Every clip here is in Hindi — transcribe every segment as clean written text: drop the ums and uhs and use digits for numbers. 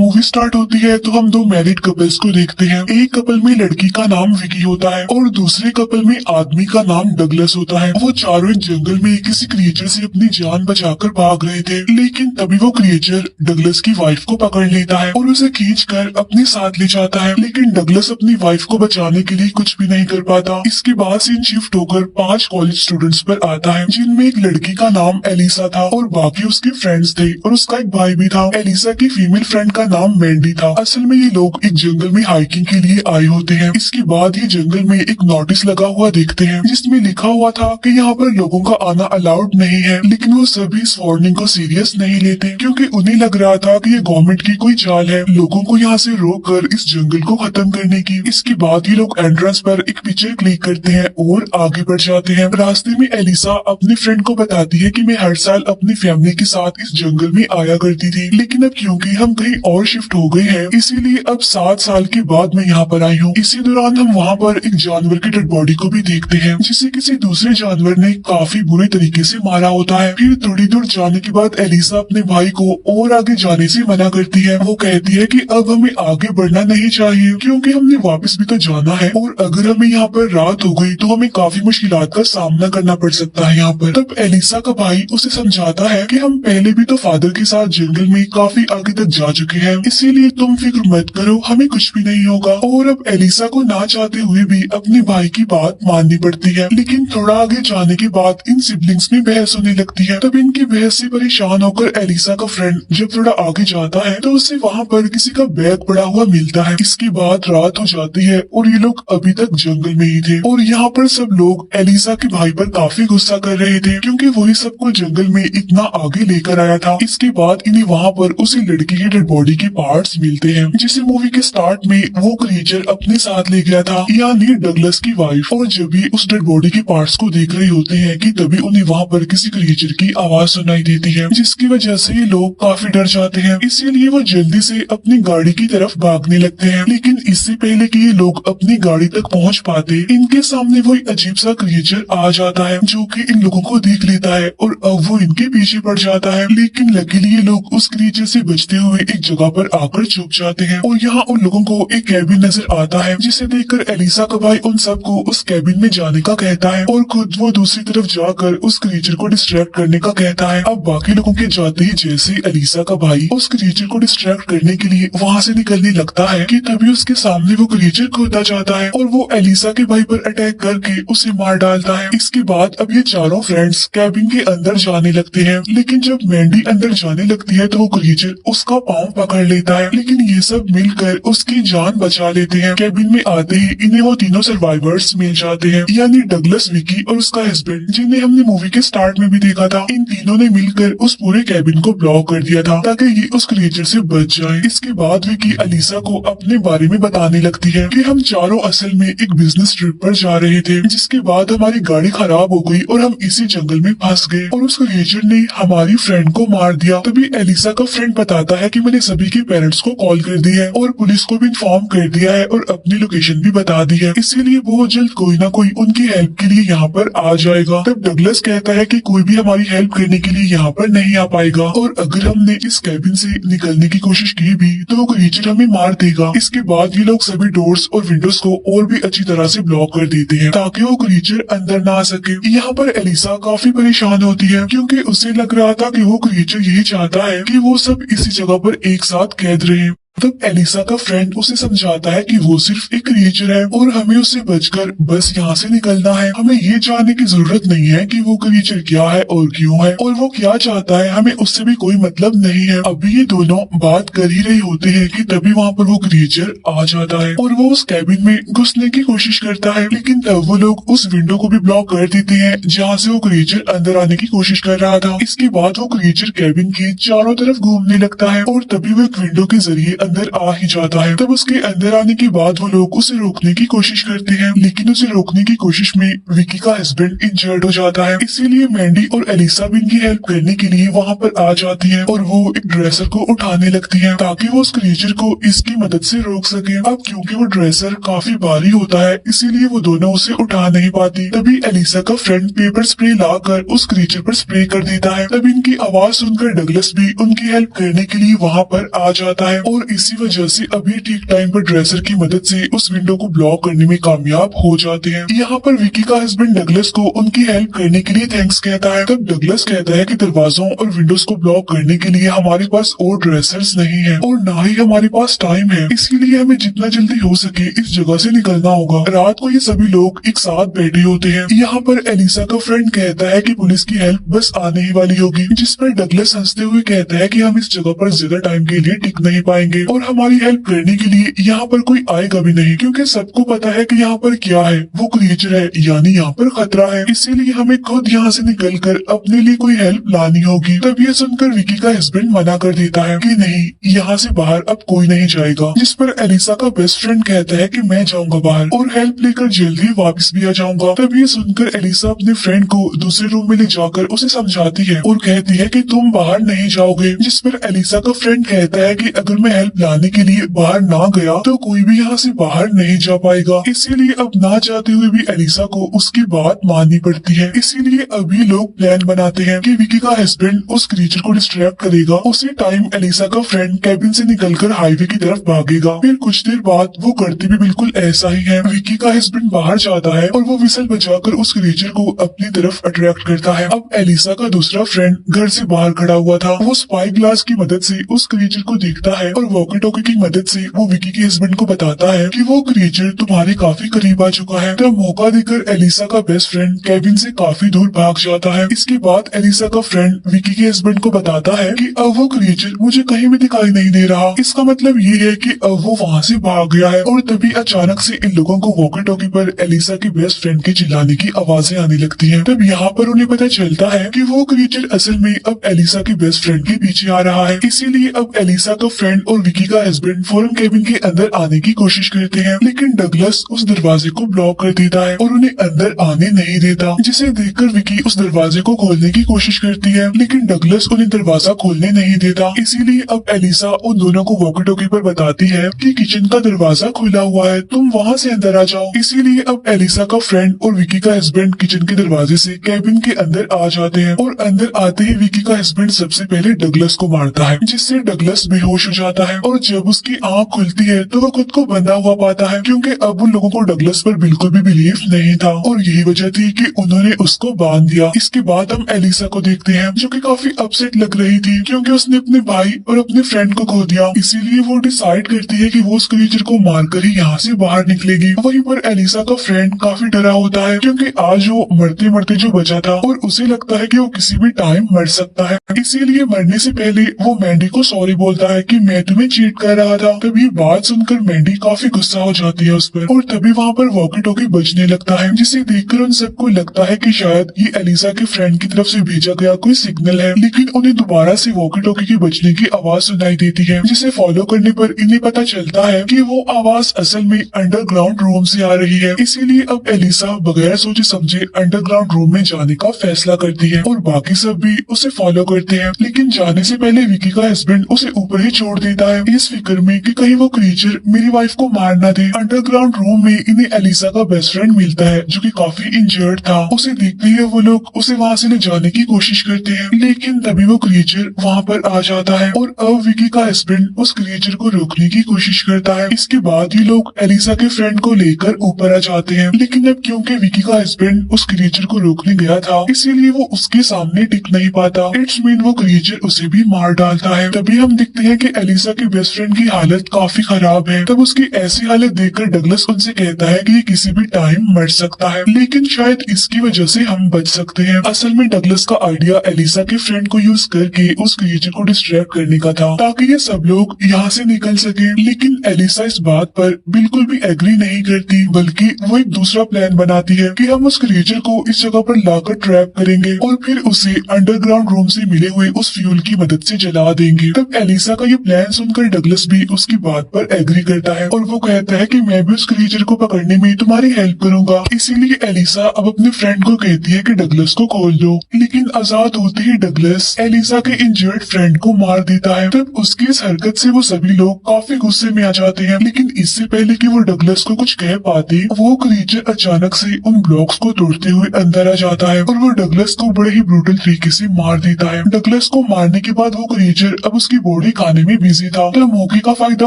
मूवी स्टार्ट होती है तो हम दो मैरिड कपल्स को देखते हैं। एक कपल में लड़की का नाम विकी होता है और दूसरे कपल में आदमी का नाम डगलस होता है। वो चारों एक जंगल में किसी क्रिएचर से अपनी जान बचाकर भाग रहे थे, लेकिन तभी वो क्रिएचर डगलस की वाइफ को पकड़ लेता है और उसे खींचकर अपने साथ ले जाता है। लेकिन डगलस अपनी वाइफ को बचाने के लिए कुछ भी नहीं कर पाता। इसके बाद सीन शिफ्ट होकर 5 कॉलेज स्टूडेंट्स पर आता है, जिनमें एक लड़की का नाम एलिसा था और बाकी उसके फ्रेंड्स थे और उसका एक भाई भी था। एलिसा की फीमेल फ्रेंड का नाम मैंडी था। असल में ये लोग एक जंगल में हाइकिंग के लिए आए होते हैं। इसके बाद ये जंगल में एक नोटिस लगा हुआ देखते हैं, जिसमें लिखा हुआ था कि यहाँ पर लोगों का आना अलाउड नहीं है। लेकिन वो सभी इस वार्निंग को सीरियस नहीं लेते, क्योंकि उन्हें लग रहा था कि ये गवर्नमेंट की कोई चाल है लोगों को यहाँ से रोक कर इस जंगल को खत्म करने की। इसके बाद ये लोग एंट्रेंस पर एक पिक्चर क्लिक करते हैं और आगे बढ़ जाते हैं। रास्ते में एलिसा अपनी फ्रेंड को बताती है कि मैं हर साल अपनी फैमिली के साथ इस जंगल में आया करती थी, लेकिन अब क्योंकि हम कहीं और शिफ्ट हो गए हैं, इसीलिए अब 7 साल के बाद मैं यहाँ पर आई हूँ। इसी दौरान हम वहाँ पर एक जानवर की डेड बॉडी को भी देखते हैं, जिसे किसी दूसरे जानवर ने काफी बुरे तरीके से मारा होता है। फिर थोड़ी दूर जाने के बाद एलिसा अपने भाई को और आगे जाने से मना करती है। वो कहती है कि अब हमें आगे बढ़ना नहीं चाहिए, क्योंकि हमने वापस भी तो जाना है और अगर हमें यहाँ पर रात हो गई तो हमें काफी मुश्किलात का सामना करना पड़ सकता है यहाँ पर। तब एलिसा का भाई उसे समझाता है कि हम पहले भी तो फादर के साथ जंगल में काफी आगे तक जा चुके हैं, इसीलिए तुम फिक्र मत करो, हमें कुछ भी नहीं होगा। और अब एलिसा को ना चाहते हुए भी अपने भाई की बात माननी पड़ती है। लेकिन थोड़ा आगे जाने के बाद इन सिबलिंग्स में बहस होने लगती है। तब इनकी बहस से परेशान होकर एलिसा का फ्रेंड जब थोड़ा आगे जाता है तो उसे वहाँ पर किसी का बैग पड़ा हुआ मिलता है। इसके बाद रात हो जाती है और ये लोग अभी तक जंगल में ही थे और यहाँ पर सब लोग एलिसा के भाई पर काफी गुस्सा कर रहे थे, क्योंकि वही सबको जंगल में इतना आगे लेकर आया था। इसके बाद इन्हें वहाँ पर उसी लड़की की डेड बॉडी के पार्ट्स मिलते हैं, जिसे मूवी के स्टार्ट में वो क्रिएचर अपने साथ ले गया था, यानी डगलस की वाइफ। और जब भी उस डेड बॉडी के पार्ट्स को देख रहे होते हैं कि तभी उन्हें वहाँ पर किसी क्रिएचर की आवाज सुनाई देती है, जिसकी वजह से ये लोग काफी डर जाते हैं। इसीलिए वो जल्दी से अपनी गाड़ी की तरफ भागने लगते हैं। लेकिन इससे पहले कि ये लोग अपनी गाड़ी तक पहुँच पाते, इनके सामने वो एक अजीब सा क्रिएचर आ जाता है, जो कि इन लोगों को देख लेता है और अब वो इनके पीछे पड़ जाता है। लेकिन लकीली ये लोग उस क्रिएचर से बचते हुए एक जगह पर आकर छुप जाते हैं और यहाँ उन लोगों को एक कैबिन नजर आता है, जिसे देखकर एलिसा का भाई उन सबको उस कैबिन में जाने का कहता है और खुद वो दूसरी तरफ जाकर उस क्रिएचर को डिस्ट्रैक्ट करने का कहता है। अब बाकी लोगों के जाते ही जैसे एलिसा का भाई उस क्रिएचर को डिस्ट्रैक्ट करने के लिए वहाँ से निकलने लगता है कि तभी उसके सामने वो क्रिएचर खुद आ जाता है और वो एलिसा के भाई पर अटैक करके उसे मार डालता है। इसके बाद अब ये चारों फ्रेंड्स कैबिन के अंदर जाने लगते हैं, लेकिन जब मैंडी अंदर जाने लगती है तो वो क्रिएचर उसका पाँव पकड़ लेता है। लेकिन ये सब मिलकर उसकी जान बचा लेते हैं। कैबिन में आते ही इन्हें वो तीनों सर्वाइवर्स मिल जाते हैं, यानी डगलस, विकी और उसका हस्बैंड, जिन्हें हमने मूवी के स्टार्ट में भी देखा था। इन तीनों ने मिलकर उस पूरे कैबिन को ब्लॉक कर दिया था ताकि ये उस क्रिएचर से बच जाए। इसके बाद विकी एलिसा को अपने बारे में बताने लगती है कि हम चारों असल में एक बिजनेस ट्रिप पर जा रहे थे, जिसके बाद हमारी गाड़ी खराब हो गई और हम इसी जंगल में फंस गए और उस क्रिएचर ने हमारी फ्रेंड को मार दिया। तभी एलिसा का फ्रेंड बताता है कि मैंने सभी के पेरेंट्स को कॉल कर दी है और पुलिस को भी इन्फॉर्म कर दिया है और अपनी लोकेशन भी बता दी है, इसीलिए बहुत जल्द कोई ना कोई उनकी हेल्प के लिए यहाँ पर आ जाएगा। तब डगलस कहता है कि कोई भी हमारी हेल्प करने के लिए यहाँ पर नहीं आ पाएगा और अगर हमने इस कैबिन से निकलने की कोशिश की भी तो वो क्रिएचर हमें मार देगा। इसके बाद ये लोग सभी डोर्स और विंडोज को और भी अच्छी तरह से ब्लॉक कर देते हैं ताकि वो क्रिएचर अंदर ना आ सके। यहाँ पर एलिसा काफी परेशान होती है, क्योंकि उसे लग रहा था कि वो क्रिएचर यही चाहता है कि वो सब इसी जगह पर एक साथ कैद रहे। तब एलिसा का फ्रेंड उसे समझाता है कि वो सिर्फ एक क्रिएचर है और हमें उससे बचकर बस यहाँ से निकलना है। हमें ये जानने की जरूरत नहीं है कि वो क्रिएचर क्या है और क्यों है और वो क्या चाहता है, हमें उससे भी कोई मतलब नहीं है। अभी ये दोनों बात कर ही रहे होते हैं कि तभी वहाँ पर वो क्रिएचर आ जाता है और वो उस कैबिन में घुसने की कोशिश करता है, लेकिन तब वो लोग उस विंडो को भी ब्लॉक कर देते हैं जहाँ से वो क्रिएचर अंदर आने की कोशिश कर रहा था। इसके बाद वो क्रिएचर कैबिन के चारों तरफ घूमने लगता है और तभी वो एक विंडो के जरिए अंदर आ ही जाता है। तब उसके अंदर आने के बाद वो लोग उसे रोकने की कोशिश करते हैं, लेकिन उसे रोकने की कोशिश में विकी का हस्बैंड इंजर्ड हो जाता है। इसीलिए मैंडी और एलिसा भी इनकी हेल्प करने के लिए वहाँ पर आ जाती है और वो एक ड्रेसर को उठाने लगती है ताकि वो उस क्रिएचर को इसकी मदद से रोक सके। अब क्योंकि वो ड्रेसर काफी भारी होता है, इसीलिए वो दोनों उसे उठा नहीं पाती। तभी एलिसा का फ्रेंड पेपर स्प्रे लाकर उस क्रिएचर पर स्प्रे कर देता है। तब इनकी आवाज सुनकर डगलस भी उनकी हेल्प करने के लिए वहाँ पर आ जाता है और इसी वजह से अभी ठीक टाइम पर ड्रेसर की मदद से उस विंडो को ब्लॉक करने में कामयाब हो जाते हैं। यहाँ पर विकी का हस्बैंड डगलस को उनकी हेल्प करने के लिए थैंक्स कहता है। तब डगलस कहता है कि दरवाजों और विंडोज को ब्लॉक करने के लिए हमारे पास और ड्रेसर्स नहीं है और ना ही हमारे पास टाइम है, इसीलिए हमें जितना जल्दी हो सके इस जगह से निकलना होगा। रात को ये सभी लोग एक साथ बैठे होते हैं। यहाँ पर एलिसा का फ्रेंड कहता है कि पुलिस की हेल्प बस आने ही वाली होगी, जिस पर डगलस हंसते हुए कहता है कि हम इस जगह पर ज्यादा टाइम के लिए टिक नहीं पाएंगे और हमारी हेल्प करने के लिए यहाँ पर कोई आएगा भी नहीं, क्योंकि सबको पता है कि यहाँ पर क्या है, वो क्रिएचर है, यानी यहाँ पर खतरा है। इसीलिए हमें खुद यहाँ से निकलकर अपने लिए कोई हेल्प लानी होगी। तब ये सुनकर विकी का हस्बैंड मना कर देता है कि नहीं, यहाँ से बाहर अब कोई नहीं जाएगा, जिस पर एलिसा का बेस्ट फ्रेंड कहता है कि मैं जाऊंगा बाहर और हेल्प लेकर जल्दी वापस भी आ जाऊंगा। तब ये सुनकर एलिसा अपने फ्रेंड को दूसरे रूम में ले जाकर उसे समझाती है और कहती है कि तुम बाहर नहीं जाओगे, जिस पर एलिसा का फ्रेंड कहता है कि अगर मैं हेल्प लाने के लिए बाहर ना गया तो कोई भी यहाँ से बाहर नहीं जा पाएगा। इसीलिए अब ना चाहते हुए भी एलिसा को उसकी बात माननी पड़ती है। इसीलिए अभी लोग प्लान बनाते हैं कि विकी का हस्बैंड उस क्रीचर को डिस्ट्रैक्ट करेगा। उसी टाइम एलिसा का फ्रेंड कैबिन से निकलकर हाईवे की तरफ भागेगा। फिर कुछ देर बाद वो करते भी बिल्कुल ऐसा ही है। विकी का हस्बैंड बाहर जाता है और वो विसल बजाकर उस क्रीचर को अपनी तरफ अट्रैक्ट करता है। अब एलिसा का दूसरा फ्रेंड घर से बाहर खड़ा हुआ था। वो स्पाई ग्लास की मदद से उस क्रीचर को देखता है और वॉकी टॉकी की मदद से वो विकी के हस्बैंड को बताता है कि वो क्रीचर तुम्हारे काफी करीब आ चुका है। तब मौका देकर एलिसा का बेस्ट फ्रेंड कैबिन से काफी दूर भाग जाता है। इसके बाद एलिसा का फ्रेंड विकी के हस्बैंड को बताता है कि अब वो क्रीचर मुझे कहीं भी दिखाई नहीं दे रहा। इसका मतलब ये है कि अब वो वहाँ से भाग गया है। और तभी अचानक से इन लोगों को वॉकी टॉकी पर एलिसा के बेस्ट फ्रेंड के चिल्लाने की आवाजें आने लगती हैं। तब यहाँ पर उन्हें पता चलता है कि वो क्रीचर असल में अब एलिसा के बेस्ट फ्रेंड के पीछे आ रहा है। इसीलिए अब एलिसा का फ्रेंड और विकी का हस्बैंड फौरन केबिन के अंदर आने की कोशिश करते हैं, लेकिन डगलस उस दरवाजे को ब्लॉक कर देता है और उन्हें अंदर आने नहीं देता, जिसे देखकर विकी उस दरवाजे को खोलने की कोशिश करती है, लेकिन डगलस उन्हें दरवाजा खोलने नहीं देता। इसीलिए अब एलिसा उन दोनों को वॉकी टॉकी पर बताती है कि किचन का दरवाजा खुला हुआ है, तुम वहाँ से अंदर आ जाओ। इसीलिए अब एलिसा का फ्रेंड और विकी का हस्बैंड किचन के दरवाजे से कैबिन के अंदर आ जाते हैं और अंदर आते ही विकी का हस्बैंड सबसे पहले डगलस को मारता है, जिससे डगलस बेहोश हो जाता है। और जब उसकी आंख खुलती है तो वो खुद को बंधा हुआ पाता है, क्योंकि अब उन लोगों को डगलस पर बिल्कुल भी बिलीव नहीं था और यही वजह थी कि उन्होंने उसको बांध दिया। इसके बाद हम एलिसा को देखते हैं, जो कि काफी अपसेट लग रही थी, क्योंकि उसने अपने भाई और अपने फ्रेंड को खो दिया। इसीलिए वो डिसाइड करती है कि वो उस क्रीचर को मारकर ही यहाँ से बाहर निकलेगी। वहीं पर एलिसा का फ्रेंड काफी डरा होता है, क्योंकि आज वो मरते मरते जो बचा था और उसे लगता है कि वो किसी भी टाइम मर सकता है। इसीलिए मरने से पहले वो मैंडी को सॉरी बोलता है कि मैं तुम्हें चीट कर रहा था। तब ये बात सुनकर मैंडी काफी गुस्सा हो जाती है उस पर और तभी वहाँ पर वॉकी टॉकी बजने लगता है, जिसे देखकर उन सबको लगता है कि शायद ये एलिसा के फ्रेंड की तरफ से भेजा गया कोई सिग्नल है। लेकिन उन्हें दोबारा से वॉकी टॉकी की बजने की आवाज सुनाई देती है, जिसे फॉलो करने पर इन्हें पता चलता है कि वो आवाज असल में अंडरग्राउंड रूम से आ रही है। इसीलिए अब एलिसा बगैर सोचे समझे अंडरग्राउंड रूम में जाने का फैसला करती है और बाकी सब भी उसे फॉलो करते हैं। लेकिन जाने से पहले विकी का हस्बैंड उसे ऊपर ही छोड़ देता है, इस फिक्र में कि कहीं वो क्रीचर मेरी वाइफ को मार ना दे। अंडरग्राउंड रूम में इन्हें एलिसा का बेस्ट फ्रेंड मिलता है, जो कि काफी इंजर्ड था। उसे देखते ही वो लोग उसे वहाँ से ले जाने की कोशिश करते हैं, लेकिन तभी वो क्रीचर वहाँ पर आ जाता है और अब विकी का हस्बैंड उस क्रीचर को रोकने की कोशिश करता है। इसके बाद ही लोग एलिसा के फ्रेंड को लेकर ऊपर आ जाते हैं, लेकिन अब क्योंकि विकी का हस्बैंड उस क्रीचर को रोकने गया था, इसीलिए वो उसके सामने टिक नहीं पाता। इट्स मीन वो क्रीचर उसे भी मार डालता है। तभी हम देखते हैं कि एलिसा के बेस्ट फ्रेंड की हालत काफी खराब है। तब उसकी ऐसी हालत देखकर डगलस उनसे कहता है कि ये किसी भी टाइम मर सकता है, लेकिन शायद इसकी वजह से हम बच सकते हैं। असल में डगलस का आइडिया एलिसा के फ्रेंड को यूज करके उस क्रीचर को डिस्ट्रैक्ट करने का था, ताकि ये सब लोग यहाँ से निकल सके। लेकिन एलिसा इस बात पर बिल्कुल भी एग्री नहीं करती, बल्कि वो एक दूसरा प्लान बनाती है कि हम उस क्रीचर को इस जगह पर लाकर ट्रैप करेंगे और फिर उसे अंडरग्राउंड रूम से मिले हुए उस फ्यूल की मदद से जला देंगे। तब एलिसा का ये प्लान सुनकर डगलस भी उसकी बात पर एग्री करता है और वो कहता है कि मैं भी उस क्रीचर को पकड़ने में तुम्हारी हेल्प करूंगा। इसीलिए एलिसा अब अपने फ्रेंड को कहती है कि डगलस को खोल दो, लेकिन आजाद होते ही डगलस एलिसा के इंजर्ड फ्रेंड को मार देता है। तब उसकी इस हरकत से वो सभी लोग काफी गुस्से में आ जाते हैं, लेकिन इससे पहले कि वो डगलस को कुछ कह पाते, वो क्रीचर अचानक से उन ब्लॉक्स को तोड़ते हुए अंदर आ जाता है और वो डगलस को बड़े ही ब्रूटल तरीके से मार देता है। डगलस को मारने के बाद वो क्रीचर अब उसकी बॉडी खाने में बिजी था था। तो मौके का फायदा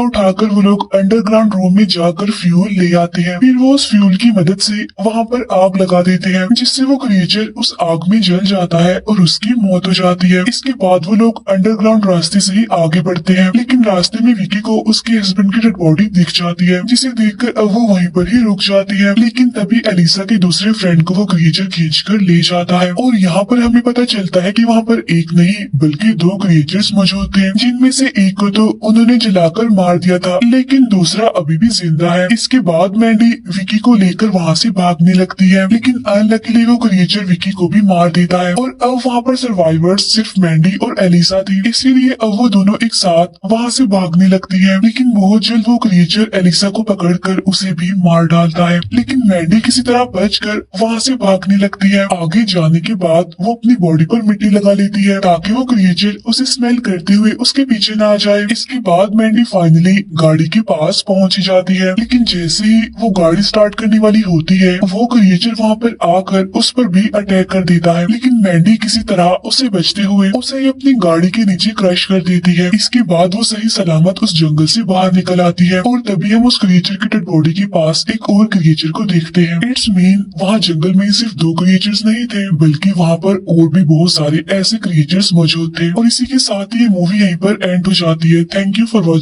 उठाकर वो लोग अंडरग्राउंड रूम में जाकर फ्यूल ले आते हैं। फिर वो उस फ्यूल की मदद से वहाँ पर आग लगा देते हैं, जिससे वो क्रिएचर उस आग में जल जाता है और उसकी मौत हो जाती है। इसके बाद वो लोग अंडरग्राउंड रास्ते से ही आगे बढ़ते हैं, लेकिन रास्ते में विकी को उसके हस्बैंड की डेड बॉडी दिख जाती है, जिसे देखकर अब वो वहीं पर ही रुक जाती है। लेकिन तभी एलिसा के दूसरे फ्रेंड को वो क्रिएचर खींचकर ले जाता है और यहाँ पर हमें पता चलता है कि वहाँ पर एक नहीं बल्कि दो क्रिएचर्स मौजूद थे, जिनमें से एक को तो उन्होंने जलाकर मार दिया था, लेकिन दूसरा अभी भी जिंदा है। इसके बाद मैंडी विकी को लेकर वहाँ से भागने लगती है, लेकिन अनलकीली वो क्रिएचर विकी को भी मार देता है और अब वहाँ पर सर्वाइवर्स सिर्फ मैंडी और एलिसा थी। इसीलिए अब वो दोनों एक साथ वहाँ से भागने लगती है, लेकिन बहुत जल्द वो क्रिएचर एलिसा को पकड़कर उसे भी मार डालता है। लेकिन मैंडी किसी तरह बचकर वहाँ से भागने लगती है। आगे जाने के बाद वो अपनी बॉडी पर मिट्टी लगा लेती है ताकि वो क्रिएचर उसे स्मेल करते हुए उसके पीछे ना आ जाए। इसके बाद मैंडी फाइनली गाड़ी के पास पहुँच जाती है, लेकिन जैसे ही वो गाड़ी स्टार्ट करने वाली होती है वो क्रिएचर वहाँ पर आकर उस पर भी अटैक कर देता है, लेकिन मैंडी किसी तरह उसे बचते हुए उसे अपनी गाड़ी के नीचे क्रश कर देती है। इसके बाद वो सही सलामत उस जंगल से बाहर निकल आती है और तभी हम उस क्रिएचर की डेड बॉडी के पास एक और क्रिएचर को देखते हैं। इट्स मीन वहाँ जंगल में सिर्फ दो क्रिएचर्स नहीं थे, बल्कि वहाँ पर और भी बहुत सारे ऐसे क्रिएचर्स मौजूद थे। और इसी के साथ ही ये मूवी यहीं पर एंड हो जाती है। Thank you for watching.